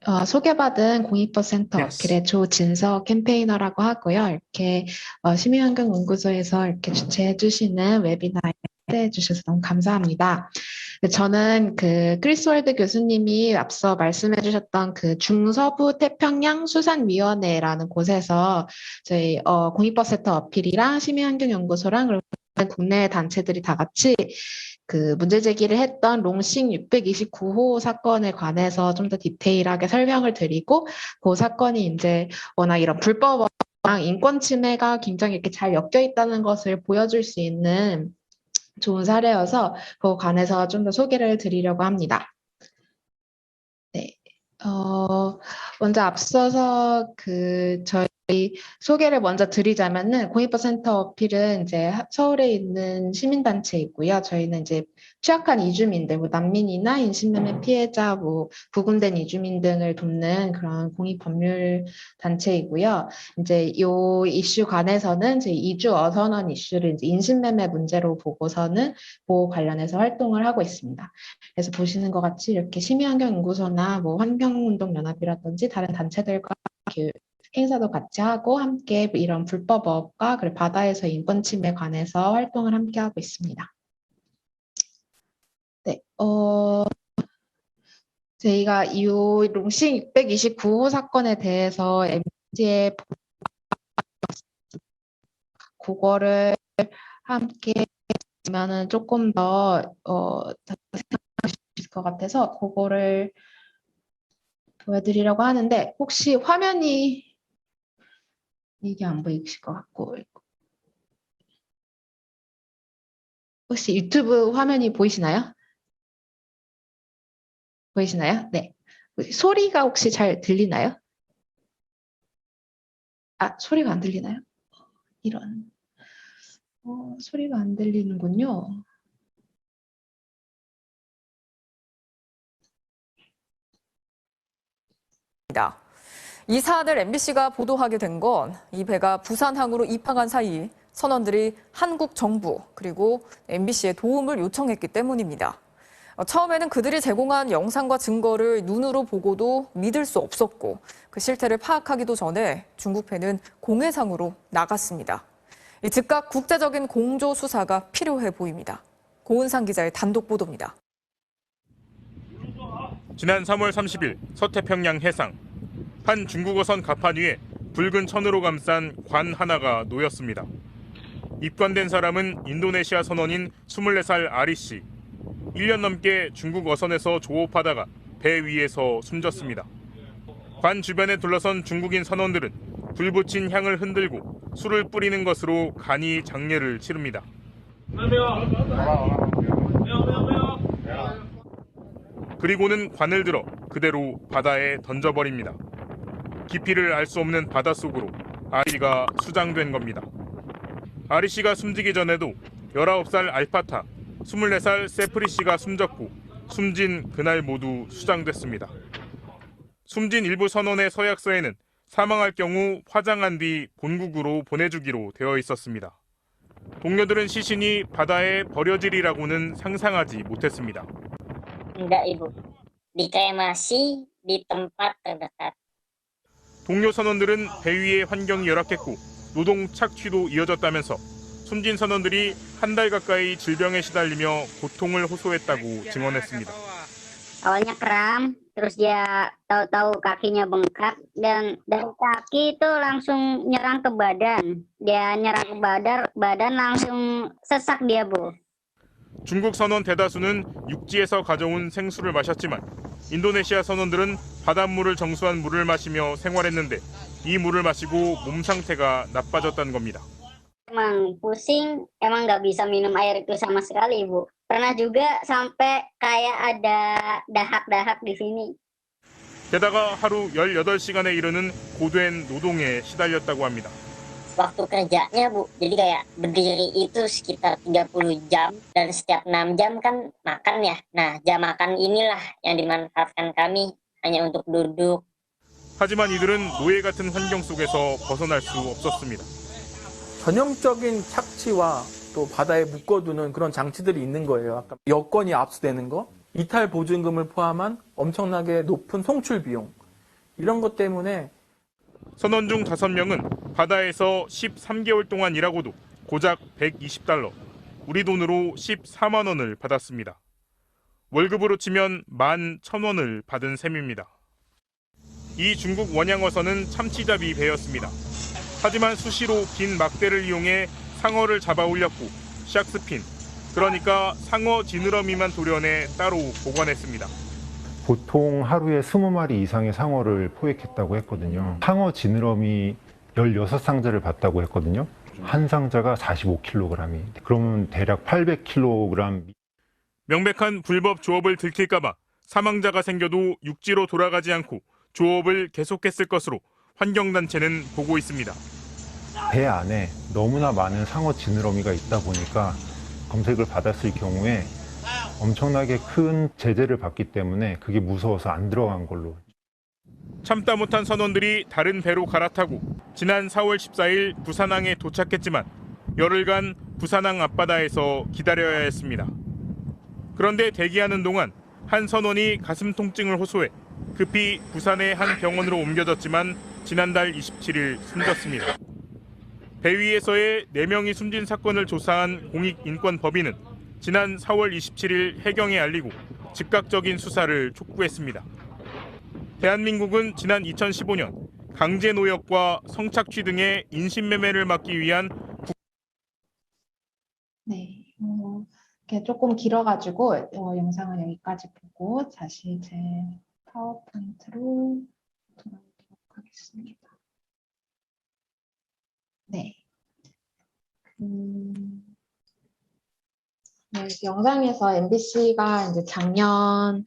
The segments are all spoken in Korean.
소개받은 공익버센터 Yes. 어필의 조진서 캠페이너라고 하고요. 이렇게 시민환경연구소에서 이렇게 주최해주시는 웨비나에 초대해주셔서 너무 감사합니다. 저는 그 크리스월드 교수님이 앞서 말씀해주셨던 그 중서부 태평양 수산위원회라는 곳에서 저희 공익버센터 어필이랑 시민환경연구소랑 그리고 국내 단체들이 다 같이 그 문제 제기를 했던 롱싱 629호 사건에 관해서 좀 더 디테일하게 설명을 드리고 그 사건이 이제 워낙 이런 불법 인권 침해가 굉장히 이렇게 잘 엮여 있다는 것을 보여줄 수 있는 좋은 사례여서 그 관해서 좀 더 소개를 드리려고 합니다. 네. 먼저 앞서서 저희 소개를 먼저 드리자면은 공익버센터 어필은 이제 서울에 있는 시민단체이고요. 저희는 이제 취약한 이주민들, 뭐 난민이나 인신매매 피해자, 뭐 구금된 이주민 등을 돕는 그런 공익법률 단체이고요. 이제 요 이슈 관해서는 제 이주 어선언 이슈를 이제 인신매매 문제로 보고서는 보호 관련해서 활동을 하고 있습니다. 그래서 보시는 것 같이 이렇게 시민환경연구소나 뭐 환경운동연합이라든지 다른 단체들과 행사도 같이 하고 함께 이런 불법업과 그리고 바다에서 인권 침해에 관해서 활동을 함께 하고 있습니다. 네, 저희가 이 롱싱 629호 사건에 대해서 MT에 그거를 함께 보면은 조금 더 생각할 수 있을 것 같아서 그거를 보여드리려고 하는데 혹시 화면이 이게 안 보이실 것 같고 혹시 유튜브 화면이 보이시나요? 보이시나요? 네. 소리가 혹시 잘 들리나요? 아, 소리가 안 들리나요? 이런. 소리가 안 들리는군요. 이 사안을 MBC가 보도하게 된 건 이 배가 부산항으로 입항한 사이 선원들이 한국 정부 그리고 MBC에 도움을 요청했기 때문입니다. 처음에는 그들이 제공한 영상과 증거를 눈으로 보고도 믿을 수 없었고 그 실태를 파악하기도 전에 중국 배는 공해상으로 나갔습니다. 즉각 국제적인 공조 수사가 필요해 보입니다. 고은상 기자의 단독 보도입니다. 지난 3월 30일 서태평양 해상 한 중국어선 갑판 위에 붉은 천으로 감싼 관 하나가 놓였습니다. 입관된 사람은 인도네시아 선원인 24살 아리 씨. 1년 넘게 중국 어선에서 조업하다가 배 위에서 숨졌습니다. 관 주변에 둘러선 중국인 선원들은 불 붙인 향을 흔들고 술을 뿌리는 것으로 간이 장례를 치릅니다. 그리고는 관을 들어 그대로 바다에 던져버립니다. 깊이를 알 수 없는 바닷속으로 아리가 수장된 겁니다. 아리 씨가 숨지기 전에도 19살 알파타, 24살 세프리 씨가 숨졌고 숨진 그날 모두 수장됐습니다. 숨진 일부 선원의 서약서에는 사망할 경우 화장한 뒤 본국으로 보내주기로 되어 있었습니다. 동료들은 시신이 바다에 버려지리라고는 상상하지 못했습니다. Enggak, Ibu. Dikremasi di tempat terdekat. 동료 선원들은 배 위의 환경이 열악했고 노동 착취도 이어졌다면서 숨진 선원들이 한 달 가까이 질병에 시달리며 고통을 호소했다고 증언했습니다. Awalnya kram, terus dia tahu-tahu kakinya bengkak dan dari kaki itu langsung nyerang ke badan. Dia nyerang ke badan langsung sesak dia, Bu. 중국 선원 대다수는 육지에서 가져온 생수를 마셨지만 인도네시아 선원들은 바닷물을 정수한 물을 마시며 생활했는데 이 물을 마시고 몸 상태가 나빠졌다는 겁니다. Emang pusing, emang nggak bisa minum air itu sama sekali, Bu. Pernah juga sampai kayak ada dahak-dahak di sini. 게다가 하루 18시간에 이르는 고된 노동에 시달렸다고 합니다. Waktu kerjanya, Bu, jadi kayak berdiri itu sekitar 30 jam dan setiap 6 jam kan makan ya. Nah, jam makan inilah yang dimanfaatkan kami hanya untuk duduk. 하지만 이들은 노예 같은 환경 속에서 벗어날 수 없었습니다. 전형적인 착취와 또 바다에 묶어두는 그런 장치들이 있는 거예요. 아까 여권이 압수되는 거, 이탈 보증금을 포함한 엄청나게 높은 송출 비용, 이런 것 때문에 선원 중 5명은 바다에서 13개월 동안 일하고도 고작 $120, 우리 돈으로 14만 원을 받았습니다. 월급으로 치면 11,000원을 받은 셈입니다. 이 중국 원양어선은 참치잡이 배였습니다. 하지만 수시로 긴 막대를 이용해 상어를 잡아 올렸고 샥스핀, 그러니까 상어 지느러미만 도려내 따로 보관했습니다. 보통 하루에 20마리 이상의 상어를 포획했다고 했거든요. 상어 지느러미 16상자를 봤다고 했거든요. 한 상자가 45kg이. 그러면 대략 800kg. 명백한 불법 조업을 들킬까봐 사망자가 생겨도 육지로 돌아가지 않고 조업을 계속했을 것으로 환경단체는 보고 있습니다. 배 안에 너무나 많은 상어 지느러미가 있다 보니까 검색을 받았을 경우에 엄청나게 큰 제재를 받기 때문에 그게 무서워서 안 들어간 걸로. 참다 못한 선원들이 다른 배로 갈아타고 지난 4월 14일 부산항에 도착했지만 열흘간 부산항 앞바다에서 기다려야 했습니다. 그런데 대기하는 동안 한 선원이 가슴 통증을 호소해 급히 부산의 한 병원으로 옮겨졌지만 지난달 27일 숨졌습니다. 배 위에서의 4명이 숨진 사건을 조사한 공익인권법인은 지난 4월 27일 해경에 알리고 즉각적인 수사를 촉구했습니다. 대한민국은 지난 2015년 강제 노역과 성착취 등의 인신매매를 막기 위한 네, 이렇게 조금 길어가지고 영상은 여기까지 보고 다시 제 파워포인트로 돌아오도록 하겠습니다. 네. 네, 영상에서 MBC가 이제 작년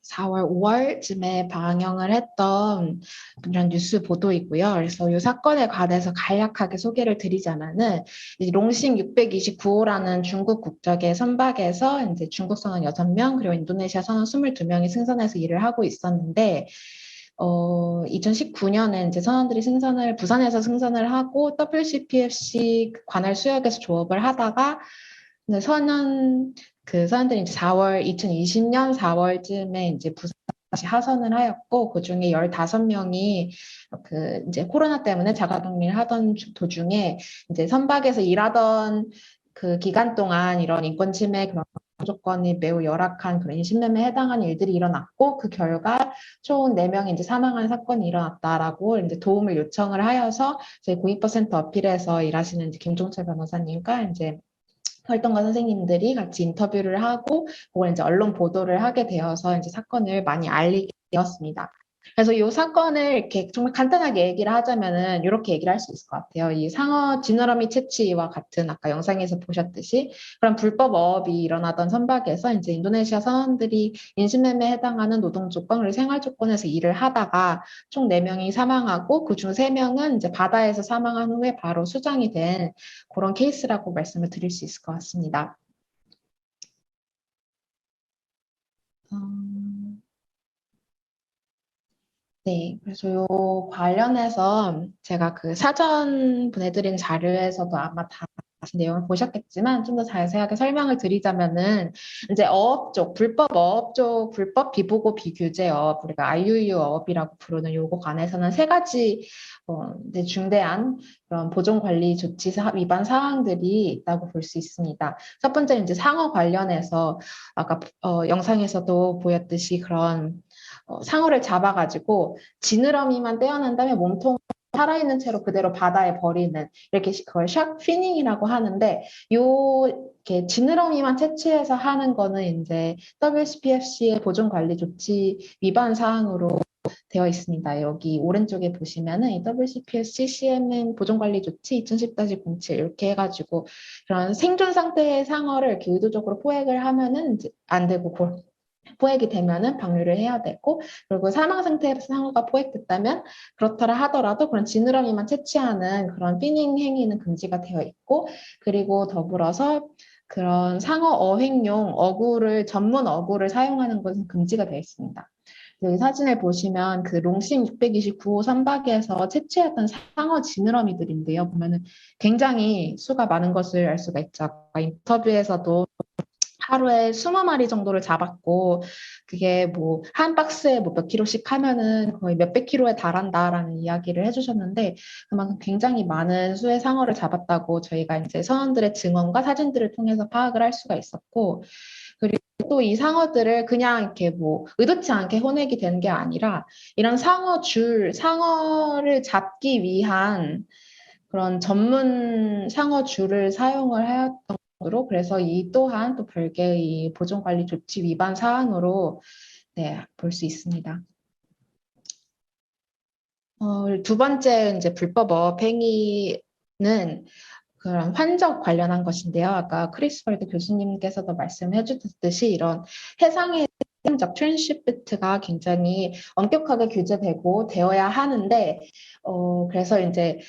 4월, 5월쯤에 방영을 했던 그런 뉴스 보도이고요. 그래서 이 사건에 관해서 간략하게 소개를 드리자면은 롱싱 629호라는 중국 국적의 선박에서 이제 중국 선원 6명 그리고 인도네시아 선원 22명이 승선해서 일을 하고 있었는데 2019년에 이제 선원들이 부산에서 승선을 하고 WCPFC 관할 수역에서 조업을 하다가 선원들이 이제 2020년 4월쯤에 이제 부산 다시 하선을 하였고, 그 중에 15명이 이제 코로나 때문에 자가격리를 하던 도중에 이제 선박에서 일하던 그 기간 동안 이런 인권 침해 그런 조건이 매우 열악한 그런 인신매매에 해당하는 일들이 일어났고, 그 결과 총 4명이 이제 사망한 사건이 일어났다라고 이제 도움을 요청을 하여서 저희 공익버센터 어필에서 일하시는 이제 김종철 변호사님과 이제 활동가 선생님들이 같이 인터뷰를 하고 그걸 이제 언론 보도를 하게 되어서 이제 사건을 많이 알리게 되었습니다. 그래서 이 사건을 이렇게 정말 간단하게 얘기를 하자면은 이렇게 얘기를 할 수 있을 것 같아요. 이 상어 지느러미 채취와 같은 아까 영상에서 보셨듯이 그런 불법 어업이 일어나던 선박에서 이제 인도네시아 선원들이 인신매매에 해당하는 노동 조건 그리고 생활 조건에서 일을 하다가 총 4명이 사망하고 그중 3명은 이제 바다에서 사망한 후에 바로 수장이 된 그런 케이스라고 말씀을 드릴 수 있을 것 같습니다. 네, 그래서 요 관련해서 제가 그 사전 보내드린 자료에서도 아마 다 내용을 보셨겠지만 좀 더 자세하게 설명을 드리자면은 이제 어업 쪽, 불법 어업 쪽, 불법 비보고 비규제 어업, 우리가 IUU 어업이라고 부르는 요거 관해서는 3가지 이제 중대한 그런 보존 관리 조치 위반 사항들이 있다고 볼 수 있습니다. 첫 번째는 이제 상어 관련해서 아까 영상에서도 보였듯이 그런 상어를 잡아가지고 지느러미만 떼어낸 다음에 몸통을 살아있는 채로 그대로 바다에 버리는 이렇게 그걸 샥 피닝이라고 하는데 이렇게 지느러미만 채취해서 하는 거는 이제 WCPFC의 보존 관리 조치 위반 사항으로 되어 있습니다. 여기 오른쪽에 보시면은 이 WCPFC CMN 보존 관리 조치 2010-07 이렇게 해가지고 그런 생존 상태의 상어를 이렇게 의도적으로 포획을 하면은 이제 안 되고 포획이 되면은 방류를 해야 되고, 그리고 사망 상태에서 상어가 포획됐다면 그렇더라 하더라도 그런 지느러미만 채취하는 그런 피닝 행위는 금지가 되어 있고, 그리고 더불어서 그런 상어 어획용 전문 어구를 사용하는 것은 금지가 되어 있습니다. 이 사진을 보시면 그 롱싱 629호 선박에서 채취했던 상어 지느러미들인데요. 보면은 굉장히 수가 많은 것을 알 수가 있죠. 인터뷰에서도 하루에 20마리 정도를 잡았고, 그게 뭐 한 박스에 뭐 몇 킬로씩 하면은 거의 몇백 킬로에 달한다라는 이야기를 해주셨는데, 그만큼 굉장히 많은 수의 상어를 잡았다고 저희가 이제 선원들의 증언과 사진들을 통해서 파악을 할 수가 있었고, 그리고 또 이 상어들을 그냥 이렇게 뭐 의도치 않게 혼액이 된 게 아니라 이런 상어를 잡기 위한 그런 전문 상어줄을 사용을 하였던 으로 그래서 이 또한 또 별개의 이 보존관리 조치 위반 사안으로 네, 볼 수 있습니다. 두 번째 이제 불법 행위는 그런 환적 관련한 것인데요. 아까 크리스월드 교수님께서도 말씀해 주셨듯이 이런 해상의 적 트랜시프트가 굉장히 엄격하게 규제되고 되어야 하는데 그래서 이제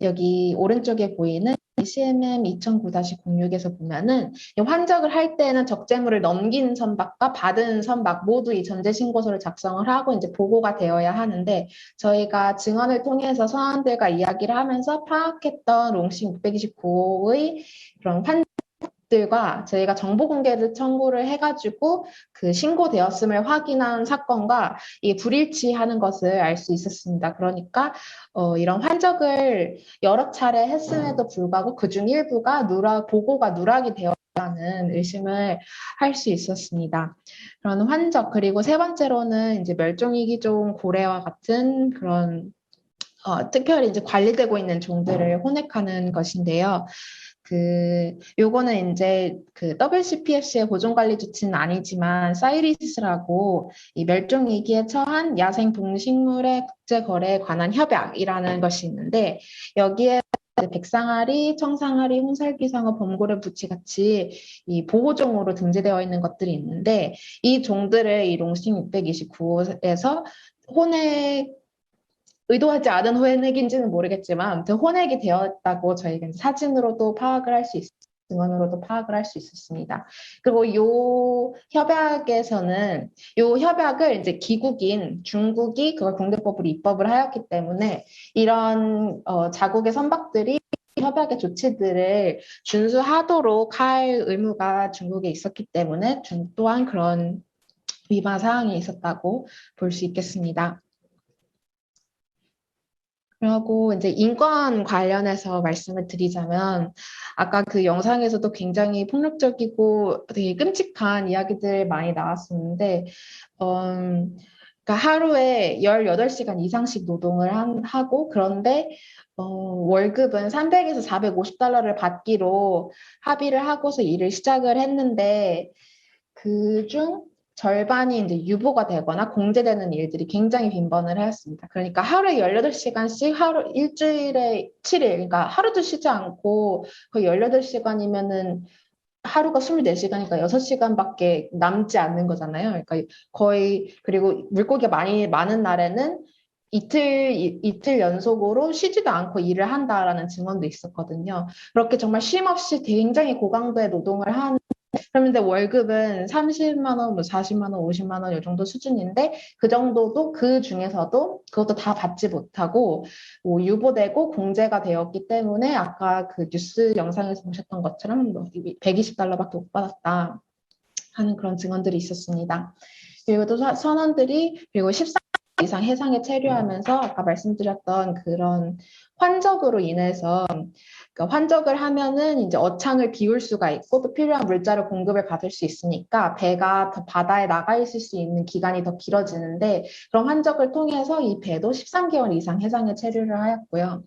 여기 오른쪽에 보이는 CMM 2009-06에서 보면은 환적을 할 때는 적재물을 넘긴 선박과 받은 선박 모두 이 전제 신고서를 작성을 하고 이제 보고가 되어야 하는데 저희가 증언을 통해서 선원들과 이야기를 하면서 파악했던 롱싱 629호의 그런 환적들과 저희가 정보 공개를 청구를 해가지고 그 신고되었음을 확인한 사건과 이 불일치하는 것을 알 수 있었습니다. 그러니까 이런 환적을 여러 차례 했음에도 불구하고 그중 일부가 보고가 누락이 되었다는 의심을 할 수 있었습니다. 그런 환적 그리고 세 번째로는 이제 멸종위기종 고래와 같은 그런 특별히 이제 관리되고 있는 종들을 혼액하는 것인데요. 요거는 이제 WCPFC의 보존관리 조치는 아니지만 사이리스라고 이 멸종위기에 처한 야생 동식물의 국제거래에 관한 협약이라는 것이 있는데 여기에 백상아리, 청상아리, 홍살기상어, 범고래, 부치 같이 이 보호종으로 등재되어 있는 것들이 있는데 이 종들을 이 롱싱 629호에서 혼액 의도하지 않은 혼액인지는 모르겠지만 아무튼 혼액이 되었다고 저희가 사진으로도 파악을 할 수 있습니다. 증언으로도 파악을 할 수 있었습니다. 그리고 요 협약에서는 요 협약을 이제 기국인 중국이 그걸 공대법으로 입법을 하였기 때문에 이런 자국의 선박들이 협약의 조치들을 준수하도록 할 의무가 중국에 있었기 때문에 중국 또한 그런 위반 사항이 있었다고 볼 수 있겠습니다. 그리고 이제 인권 관련해서 말씀을 드리자면 아까 그 영상에서도 굉장히 폭력적이고 되게 끔찍한 이야기들 많이 나왔었는데 그러니까 하루에 18시간 이상씩 노동을 하고 그런데 월급은 300에서 450달러를 받기로 합의를 하고서 일을 시작을 했는데 그중 절반이 이제 유보가 되거나 공제되는 일들이 굉장히 빈번을 하였습니다. 그러니까 하루에 18시간씩 일주일에 7일, 그러니까 하루도 쉬지 않고 거의 18시간이면은 하루가 24시간이니까 6시간밖에 남지 않는 거잖아요. 그러니까 거의, 그리고 물고기가 많은 날에는 이틀 연속으로 쉬지도 않고 일을 한다라는 증언도 있었거든요. 그렇게 정말 쉼 없이 굉장히 고강도의 노동을 한 그런데 월급은 30만 원, 뭐 40만 원, 50만 원 이 정도 수준인데 그 정도도 그 중에서도 그것도 다 받지 못하고 뭐 유보되고 공제가 되었기 때문에 아까 그 뉴스 영상에서 보셨던 것처럼 120달러밖에 못 받았다 하는 그런 증언들이 있었습니다. 그리고 또 선원들이 그리고 14년 이상 해상에 체류하면서 아까 말씀드렸던 그런 환적으로 인해서 그러니까 환적을 하면은 이제 어창을 비울 수가 있고 또 필요한 물자를 공급을 받을 수 있으니까 배가 더 바다에 나가 있을 수 있는 기간이 더 길어지는데 그런 환적을 통해서 이 배도 13개월 이상 해상에 체류를 하였고요.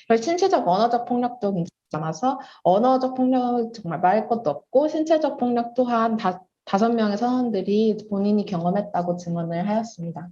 그리고 신체적 언어적 폭력도 굉장히 많아서 언어적 폭력은 정말 말할 것도 없고 신체적 폭력 또한 5명의 선원들이 본인이 경험했다고 증언을 하였습니다.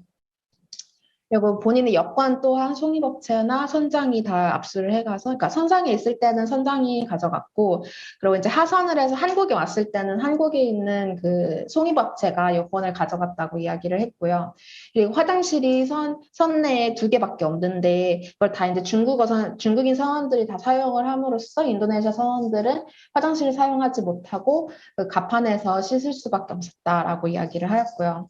그리고 본인의 여권 또한 송이법체나 선장이 다 압수를 해가서, 그러니까 선상에 있을 때는 선장이 가져갔고, 그리고 이제 하선을 해서 한국에 왔을 때는 한국에 있는 그 송이법체가 여권을 가져갔다고 이야기를 했고요. 그리고 화장실이 선내에 2개밖에 없는데, 그걸 다 이제 중국인 선원들이 다 사용을 함으로써 인도네시아 선원들은 화장실을 사용하지 못하고 그 갑판에서 씻을 수밖에 없었다라고 이야기를 하였고요.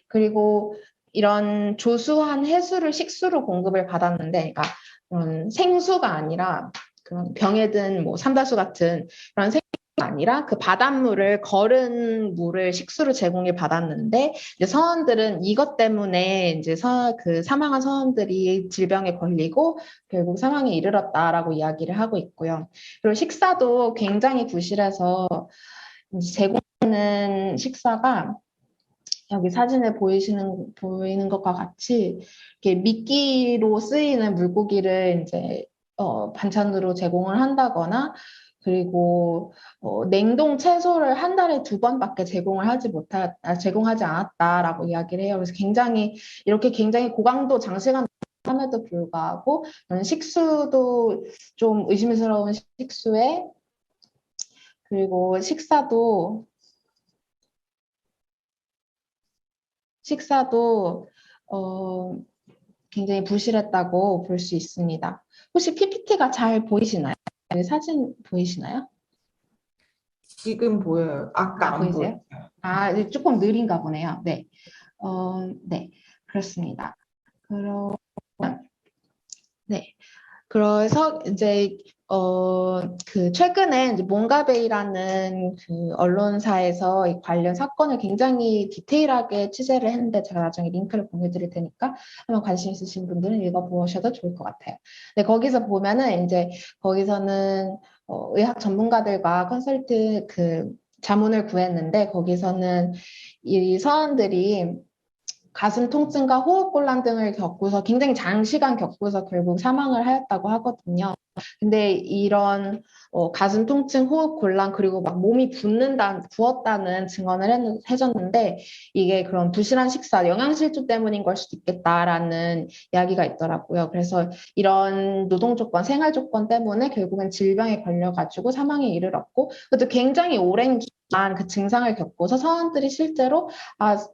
그리고 이런 조수한 해수를 식수로 공급을 받았는데, 그러니까 그런 생수가 아니라 그런 병에 든 뭐 삼다수 같은 그런 아니라 그 바닷물을 거른 물을 식수로 제공을 받았는데 이제 선원들은 이것 때문에 이제 그 사망한 선원들이 질병에 걸리고 결국 사망에 이르렀다라고 이야기를 하고 있고요. 그리고 식사도 굉장히 부실해서 제공하는 식사가 여기 사진에 보이는 것과 같이 이렇게 미끼로 쓰이는 물고기를 이제 반찬으로 제공을 한다거나 그리고 냉동 채소를 한 달에 2번밖에 제공하지 않았다라고 이야기를 해요. 그래서 이렇게 굉장히 고강도 장시간 함에도 불구하고 식수도 좀 의심스러운 식수에 그리고 식사도 굉장히 부실했다고 볼 수 있습니다. 혹시 PPT가 잘 보이시나요? 사진 보이시나요? 지금 보여요. 아까 안 보이세요? 보였어요. 아, 조금 느린가 보네요. 네. 네. 그렇습니다. 네. 그래서 이제 최근에 이제 몽가베이라는 그 언론사에서 이 관련 사건을 굉장히 디테일하게 취재를 했는데 제가 나중에 링크를 보내드릴 테니까 한번 관심 있으신 분들은 읽어보셔도 좋을 것 같아요. 네, 거기서 보면은 이제 거기서는 의학 전문가들과 자문을 구했는데 거기서는 이 서원들이 가슴 통증과 호흡곤란 등을 겪고서 굉장히 장시간 겪고서 결국 사망을 하였다고 하거든요. 근데 이런 가슴 통증, 호흡곤란 그리고 막 몸이 부었다는 증언을 해줬는데 이게 그런 부실한 식사, 영양실조 때문인 걸 수도 있겠다라는 이야기가 있더라고요. 그래서 이런 노동 조건, 생활 조건 때문에 결국은 질병에 걸려가지고 사망에 이르렀고 그것도 굉장히 오랜 기간 그 증상을 겪고서 서원들이 실제로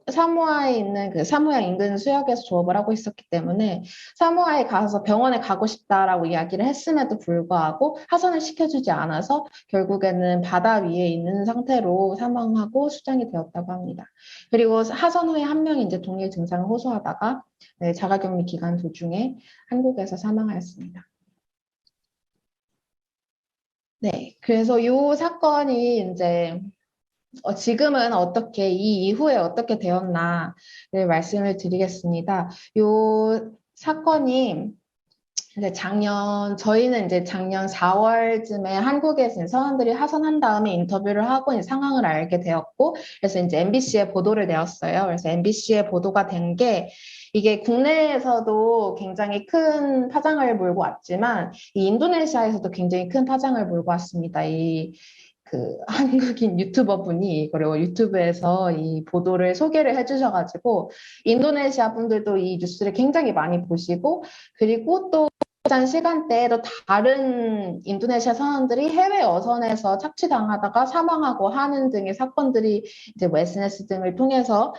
사모아에 있는 그 사모아 인근 수역에서 조업을 하고 있었기 때문에 사모아에 가서 병원에 가고 싶다라고 이야기를 했음에도 불구하고 하선을 시켜주지 않아서 결국에는 바다 위에 있는 상태로 사망하고 수장이 되었다고 합니다. 그리고 하선 후에 한 명이 이제 동일 증상을 호소하다가 자가격리 기간 도중에 한국에서 사망하였습니다. 네, 그래서 이 사건이 이제 지금은 이 이후에 어떻게 되었나를 말씀을 드리겠습니다. 이 사건이 이제 저희는 이제 작년 4월쯤에 한국에서 서원들이 하선한 다음에 인터뷰를 하고 이제 상황을 알게 되었고, 그래서 이제 MBC에 보도를 내었어요. 그래서 MBC에 보도가 된 게 이게 국내에서도 굉장히 큰 파장을 몰고 왔지만, 이 인도네시아에서도 굉장히 큰 파장을 몰고 왔습니다. 한국인 유튜버 분이 그리고 유튜브에서 이 보도를 소개를 해주셔가지고 인도네시아 분들도 이 뉴스를 굉장히 많이 보시고 그리고 또 비슷한 시간대에도 다른 인도네시아 선원들이 해외 어선에서 착취당하다가 사망하고 하는 등의 사건들이 이제 SNS 등을 통해서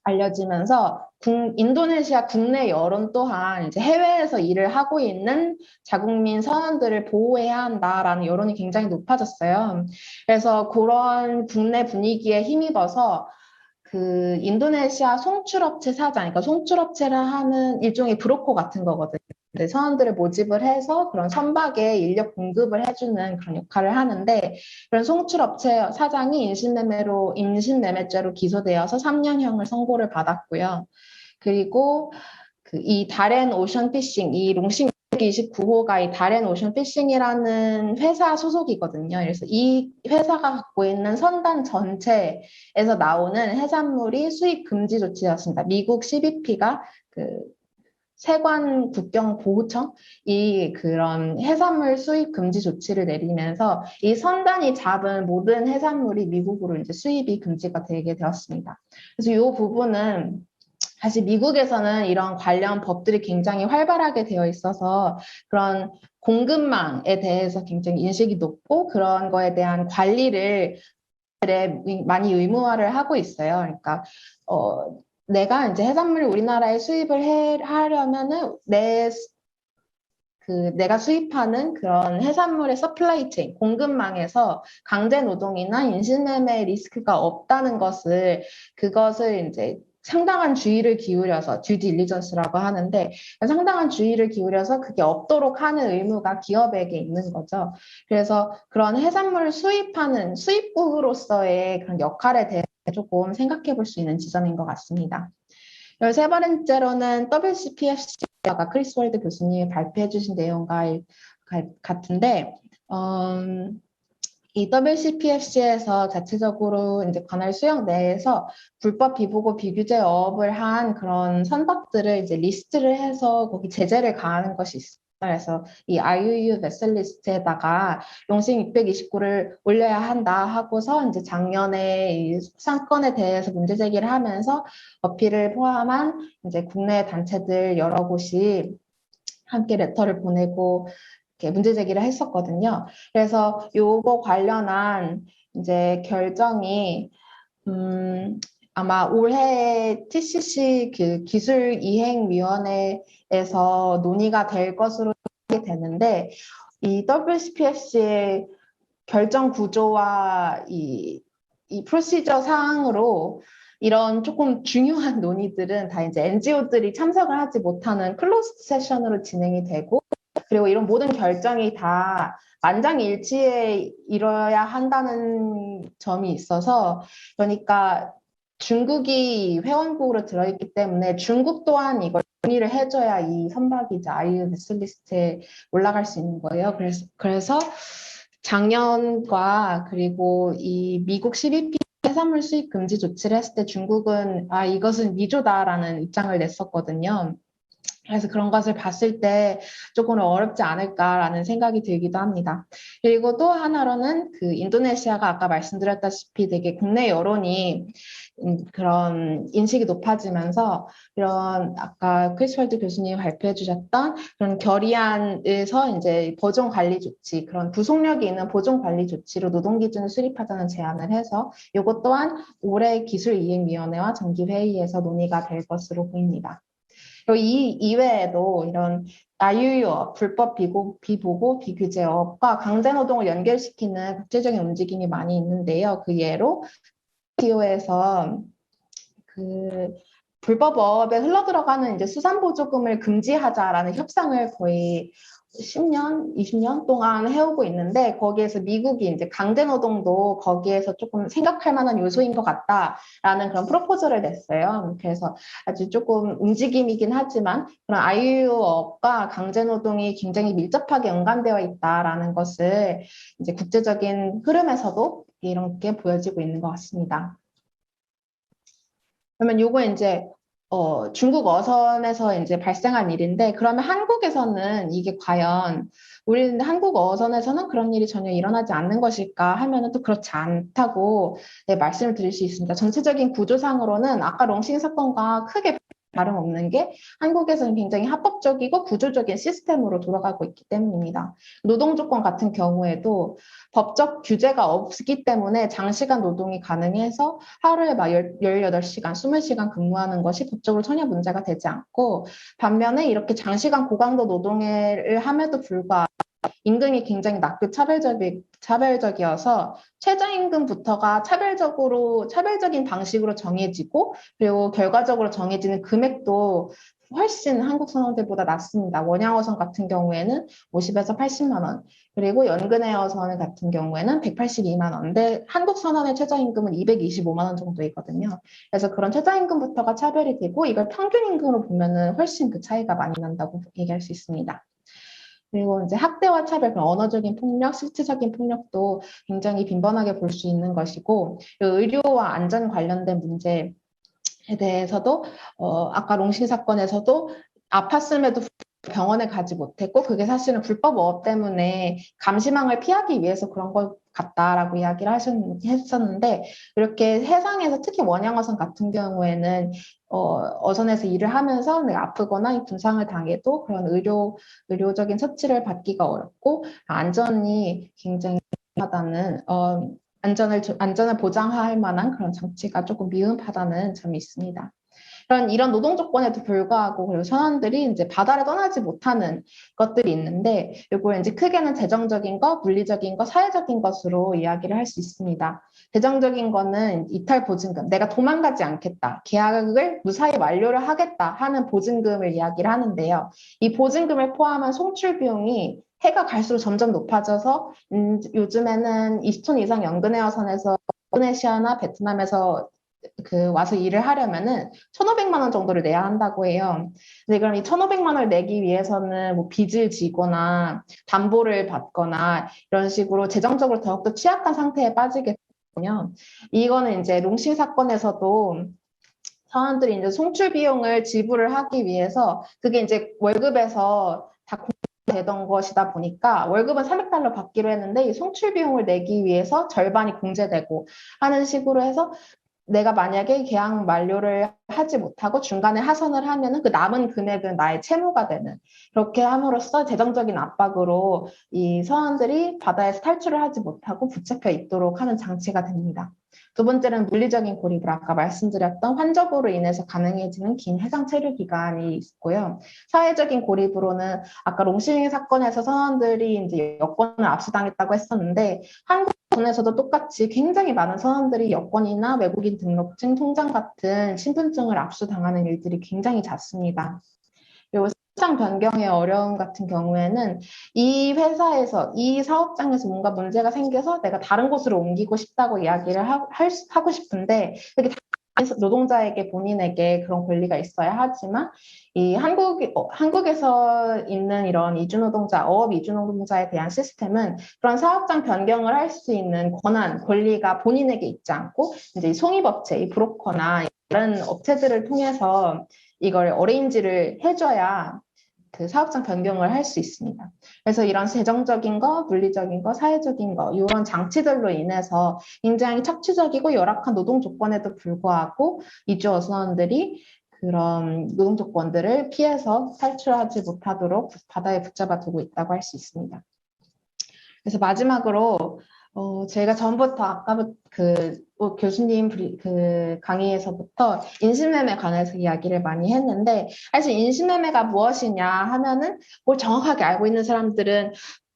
알려지면서 인도네시아 국내 여론 또한 이제 해외에서 일을 하고 있는 자국민 선원들을 보호해야 한다라는 여론이 굉장히 높아졌어요. 그래서 그런 국내 분위기에 힘입어서 그 인도네시아 송출업체 사장, 그러니까 송출업체를 하는 일종의 브로커 같은 거거든요. 선원들을 모집을 해서 그런 선박에 인력 공급을 해주는 그런 역할을 하는데 그런 송출업체 사장이 임신매매죄로 기소되어서 3년형을 선고를 받았고요. 그리고 이 다렌 오션 피싱, 이 롱싱 29호가 이 다렌 오션 피싱이라는 회사 소속이거든요. 그래서 이 회사가 갖고 있는 선단 전체에서 나오는 해산물이 수입 금지 조치였습니다. 미국 CBP가 세관 국경 보호청이 그런 해산물 수입 금지 조치를 내리면서 이 선단이 잡은 모든 해산물이 미국으로 이제 수입이 금지가 되게 되었습니다. 그래서 이 부분은 사실 미국에서는 이런 관련 법들이 굉장히 활발하게 되어 있어서 그런 공급망에 대해서 굉장히 인식이 높고 그런 거에 대한 관리를 많이 의무화를 하고 있어요. 그러니까 내가 이제 해산물을 우리나라에 수입을 하려면은 내가 수입하는 그런 해산물의 서플라이 체인, 공급망에서 강제 노동이나 인신매매 리스크가 없다는 그것을 이제 상당한 주의를 기울여서 듀 딜리전스라고 하는데 상당한 주의를 기울여서 그게 없도록 하는 의무가 기업에게 있는 거죠. 그래서 그런 해산물을 수입하는 수입국으로서의 그런 역할에 대해 조금 생각해 볼 수 있는 지점인 것 같습니다. 13번째로는 WCPFC가 크리스 월드 교수님이 발표해 주신 내용과 같은데 이 WCPFC에서 자체적으로 이제 관할 수역 내에서 불법 비보고 비규제업을 한 그런 선박들을 이제 리스트를 해서 거기 제재를 가하는 것이 있어요. 그래서 이 IUU 베슬 리스트에다가 용심 629를 올려야 한다 하고서 이제 작년에 이 사건에 대해서 문제 제기를 하면서 어필을 포함한 이제 국내 단체들 여러 곳이 함께 레터를 보내고 이렇게 문제 제기를 했었거든요. 그래서 요거 관련한 이제 결정이 아마 올해 TCC 그 기술이행위원회에서 논의가 될 것으로 되는데 이 WCPFC의 결정 구조와 이 프로시저 사항으로 이런 조금 중요한 논의들은 다 이제 NGO들이 참석을 하지 못하는 클로스드 세션으로 진행이 되고 그리고 이런 모든 결정이 다 만장일치에 이뤄야 한다는 점이 있어서 그러니까 중국이 회원국으로 들어있기 때문에 중국 또한 이걸 동의를 해줘야 이 선박이 이제 IUU 베슬 리스트에 올라갈 수 있는 거예요. 그래서 작년과 그리고 이 미국 12피 해산물 수입 금지 조치를 했을 때 중국은 이것은 위조다라는 입장을 냈었거든요. 그래서 그런 것을 봤을 때 조금 어렵지 않을까라는 생각이 들기도 합니다. 그리고 또 하나로는 그 인도네시아가 아까 말씀드렸다시피 되게 국내 여론이 그런 인식이 높아지면서 이런 아까 크리스월드 교수님이 발표해 주셨던 그런 결의안에서 이제 보존 관리 조치, 그런 구속력이 있는 보존 관리 조치로 노동 기준을 수립하자는 제안을 해서 이것 또한 올해 기술이행위원회와 정기회의에서 논의가 될 것으로 보입니다. 그리고 이 이외에도 이런 IUU업, 불법 비보고 비규제업과 강제노동을 연결시키는 국제적인 움직임이 많이 있는데요. 그 예로 WTO에서 그 불법 어업에 흘러들어가는 이제 수산보조금을 금지하자라는 협상을 거의 10년, 20년 동안 해오고 있는데 거기에서 미국이 이제 강제노동도 거기에서 조금 생각할 만한 요소인 것 같다라는 그런 프로포즈를 냈어요. 그래서 아주 조금 움직임이긴 하지만 그런 IUU업과 강제노동이 굉장히 밀접하게 연관되어 있다라는 것을 이제 국제적인 흐름에서도 이렇게 보여지고 있는 것 같습니다. 그러면 요거 이제 중국 어선에서 이제 발생한 일인데 그러면 한국에서는 이게 과연 우리는 한국 어선에서는 그런 일이 전혀 일어나지 않는 것일까 하면은 또 그렇지 않다고 말씀을 드릴 수 있습니다. 전체적인 구조상으로는 아까 롱싱 사건과 크게 다름없는 게 한국에서는 굉장히 합법적이고 구조적인 시스템으로 돌아가고 있기 때문입니다. 노동 조건 같은 경우에도 법적 규제가 없기 때문에 장시간 노동이 가능해서 하루에 막 18시간, 20시간 근무하는 것이 법적으로 전혀 문제가 되지 않고 반면에 이렇게 장시간 고강도 노동을 함에도 불구하고 임금이 굉장히 낮고 차별적이어서 최저임금부터가 차별적인 방식으로 정해지고 그리고 결과적으로 정해지는 금액도 훨씬 한국 선원들보다 낮습니다. 원양어선 같은 경우에는 50에서 80만 원, 그리고 연근해어선 같은 경우에는 182만 원인데 한국 선원의 최저임금은 225만 원 정도이거든요. 그래서 그런 최저임금부터가 차별이 되고 이걸 평균임금으로 보면은 훨씬 그 차이가 많이 난다고 얘기할 수 있습니다. 그리고 이제 학대와 차별, 언어적인 폭력, 실질적인 폭력도 굉장히 빈번하게 볼 수 있는 것이고, 의료와 안전 관련된 문제에 대해서도, 아까 롱신 사건에서도 아팠음에도 병원에 가지 못했고, 그게 사실은 불법 어업 때문에 감시망을 피하기 위해서 그런 것 같다라고 이야기를 했었는데, 이렇게 해상에서 특히 원양어선 같은 경우에는 어선에서 일을 하면서 내가 아프거나 분상을 당해도 그런 의료적인 처치를 받기가 어렵고 안전이 굉장히 하다는 안전을 보장할 만한 그런 장치가 조금 미흡하다는 점이 있습니다. 이런 노동 조건에도 불구하고 그리고 선원들이 이제 바다를 떠나지 못하는 것들이 있는데 이걸 이제 크게는 재정적인 것, 물리적인 것, 사회적인 것으로 이야기를 할 수 있습니다. 재정적인 거는 이탈 보증금, 내가 도망가지 않겠다, 계약을 무사히 완료를 하겠다 하는 보증금을 이야기를 하는데요. 이 보증금을 포함한 송출 비용이 해가 갈수록 점점 높아져서 요즘에는 20톤 이상 연근해어선에서 인도네시아나 베트남에서 와서 일을 하려면은 1,500만 원 정도를 내야 한다고 해요. 근데 그럼 이 1,500만 원을 내기 위해서는 뭐 빚을 지거나 담보를 받거나 이런 식으로 재정적으로 더욱더 취약한 상태에 빠지겠군요. 이거는 이제 롱싱 사건에서도 사람들이 이제 송출 비용을 지불을 하기 위해서 그게 이제 월급에서 다 되던 것이다 보니까 월급은 $300 받기로 했는데 이 송출 비용을 내기 위해서 절반이 공제되고 하는 식으로 해서 내가 만약에 계약 만료를 하지 못하고 중간에 하선을 하면은 그 남은 금액은 나의 채무가 되는, 그렇게 함으로써 재정적인 압박으로 이 서원들이 바다에서 탈출을 하지 못하고 붙잡혀 있도록 하는 장치가 됩니다. 두 번째는 물리적인 고립으로 아까 말씀드렸던 환적으로 인해서 가능해지는 긴 해상 체류 기간이 있고요. 사회적인 고립으로는 아까 롱싱 사건에서 선원들이 이제 여권을 압수당했다고 했었는데 한국 에서도 똑같이 굉장히 많은 선원들이 여권이나 외국인 등록증, 통장 같은 신분증을 압수당하는 일들이 굉장히 잦습니다. 그리고 사업장 변경의 어려움 같은 경우에는 이 회사에서, 이 사업장에서 뭔가 문제가 생겨서 내가 다른 곳으로 옮기고 싶다고 이야기를 하고 싶은데 그게 노동자에게 본인에게 그런 권리가 있어야 하지만 이 한국에서 있는 이런 이주노동자, 어업 이주노동자에 대한 시스템은 그런 사업장 변경을 할 수 있는 권한, 권리가 본인에게 있지 않고 이제 이 송입업체, 이 브로커나 다른 업체들을 통해서 이걸 어레인지를 해줘야 그 사업장 변경을 할 수 있습니다. 그래서 이런 재정적인 거, 물리적인 거, 사회적인 거 이런 장치들로 인해서 굉장히 착취적이고 열악한 노동 조건에도 불구하고 이주 어선원들이 그런 노동 조건들을 피해서 탈출하지 못하도록 바다에 붙잡아 두고 있다고 할 수 있습니다. 그래서 마지막으로 제가 전부터 아까부터 교수님 강의에서부터 인신매매에 관해서 이야기를 많이 했는데 사실 인신매매가 무엇이냐 하면은 뭘 정확하게 알고 있는 사람들은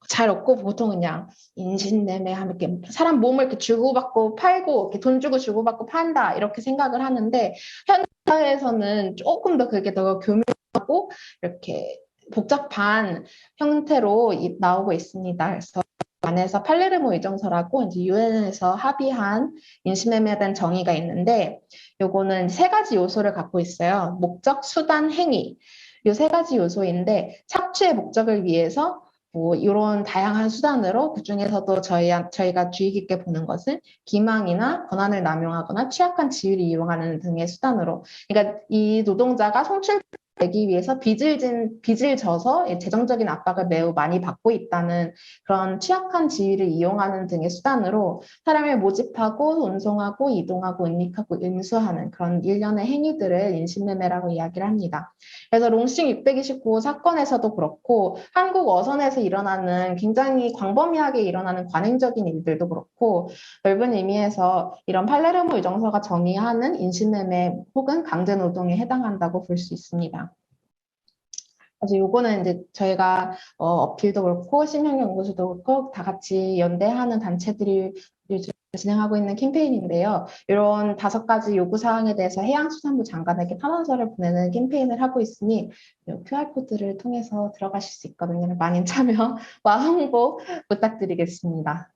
잘 없고 보통 그냥 인신매매 하면 이렇게 사람 몸을 이렇게 주고받고 팔고 이렇게 돈 주고 주고받고 판다 이렇게 생각을 하는데 현대 사회에서는 조금 더 그게 더 교묘하고 이렇게 복잡한 형태로 나오고 있습니다. 그래서 안에서 팔레르모 의정서라고 이제 유엔에서 합의한 인신매매에 대한 정의가 있는데 요거는 세 가지 요소를 갖고 있어요. 목적, 수단, 행위. 요 세 가지 요소인데 착취의 목적을 위해서 뭐 이런 다양한 수단으로 그중에서도 저희가 주의 깊게 보는 것은 기망이나 권한을 남용하거나 취약한 지위를 이용하는 등의 수단으로, 그러니까 이 노동자가 송출 내기 위해서 빚을 져서 재정적인 압박을 매우 많이 받고 있다는 그런 취약한 지위를 이용하는 등의 수단으로 사람을 모집하고 운송하고 이동하고 은닉하고 인수하는 그런 일련의 행위들을 인신매매라고 이야기를 합니다. 그래서 롱싱 629호 사건에서도 그렇고 한국 어선에서 일어나는 굉장히 광범위하게 일어나는 관행적인 일들도 그렇고 넓은 의미에서 이런 팔레르모 의정서가 정의하는 인신매매 혹은 강제노동에 해당한다고 볼 수 있습니다. 그래서 요거는 이제 저희가 어필도 그렇고 심형연구소도 그렇고 다 같이 연대하는 단체들이 요즘 진행하고 있는 캠페인인데요. 이런 5가지 요구사항에 대해서 해양수산부 장관에게 탄원서를 보내는 캠페인을 하고 있으니 QR코드를 통해서 들어가실 수 있거든요. 많은 참여와 홍보 부탁드리겠습니다.